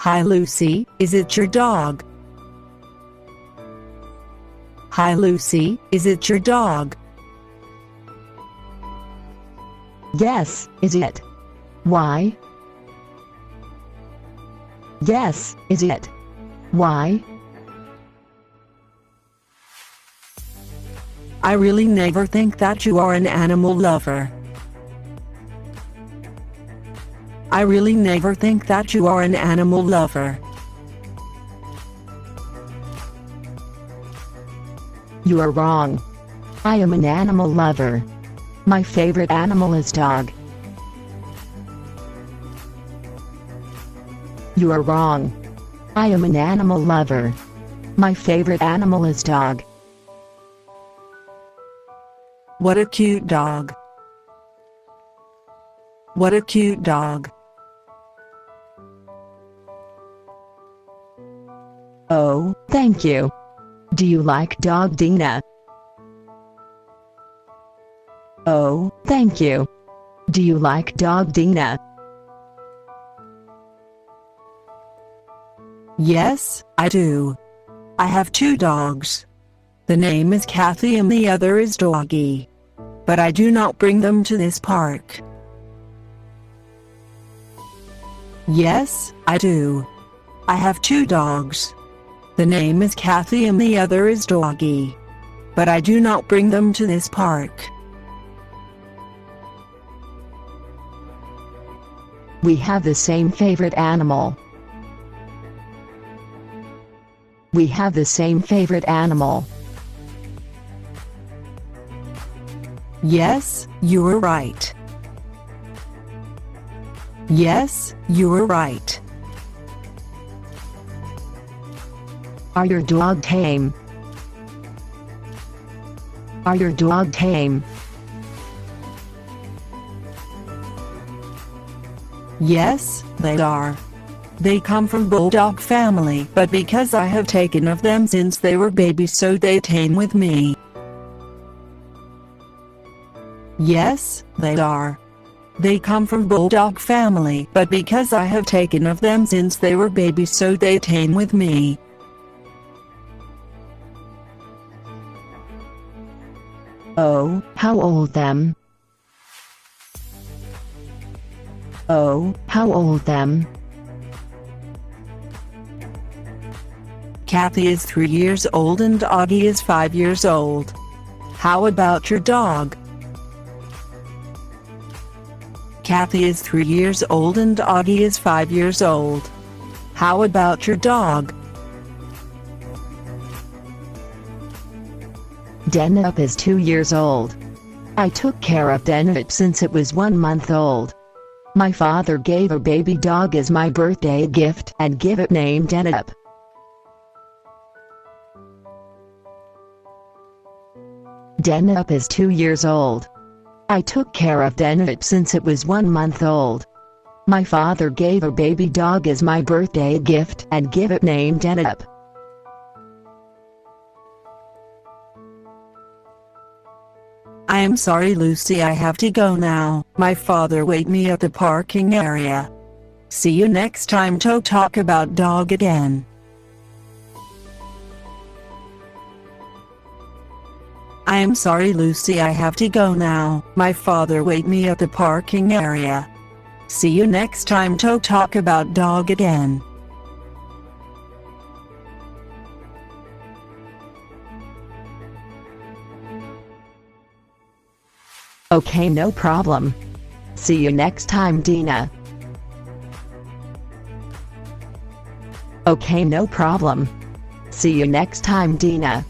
Hi Lucy, is it your dog? Hi Lucy, is it your dog? Yes, is it? Why? Yes, is it? Why? I really never think that you are an animal lover. I really never think that you are an animal lover. You are wrong. I am an animal lover. My favorite animal is dog. You are wrong. I am an animal lover. My favorite animal is dog. What a cute dog. What a cute dog. Oh, thank you. Do you like dog, Dina? Oh, thank you. Do you like dog, Dina? Yes, I do. I have two dogs. The name is Kathy and the other is Doggy. But I do not bring them to this park. Yes, I do. I have two dogs. The name is Kathy and the other is Doggy. But I do not bring them to this park. We have the same favorite animal. We have the same favorite animal. Yes, you were right. Yes, you were right. Are your dog tame? Are your dog tame? Yes, they are. They come from bulldog family, but because I have taken of them since they were babies, so they tame with me. Yes, they are. They come from bulldog family, but because I have taken of them since they were babies, so they tame with me. Oh, how old them? Oh, how old them? Kathy is 3 years old and Augie is 5 years old. How about your dog? Kathy is 3 years old and Augie is 5 years old. How about your dog? Denip is 2 years old. I took care of Denip since it was 1 month old. My father gave a baby dog as my birthday gift and gave it name Denip. Denip is 2 years old. I took care of Denip since it was 1 month old. My father gave a baby dog as my birthday gift and gave it name Denip. I am sorry Lucy, I have to go now. My father wait me at the parking area. See you next time to talk about dog again. I am sorry Lucy, I have to go now. My father wait me at the parking area. See you next time to talk about dog again. Okay, no problem. See you next time, Dina. Okay, no problem. See you next time, Dina.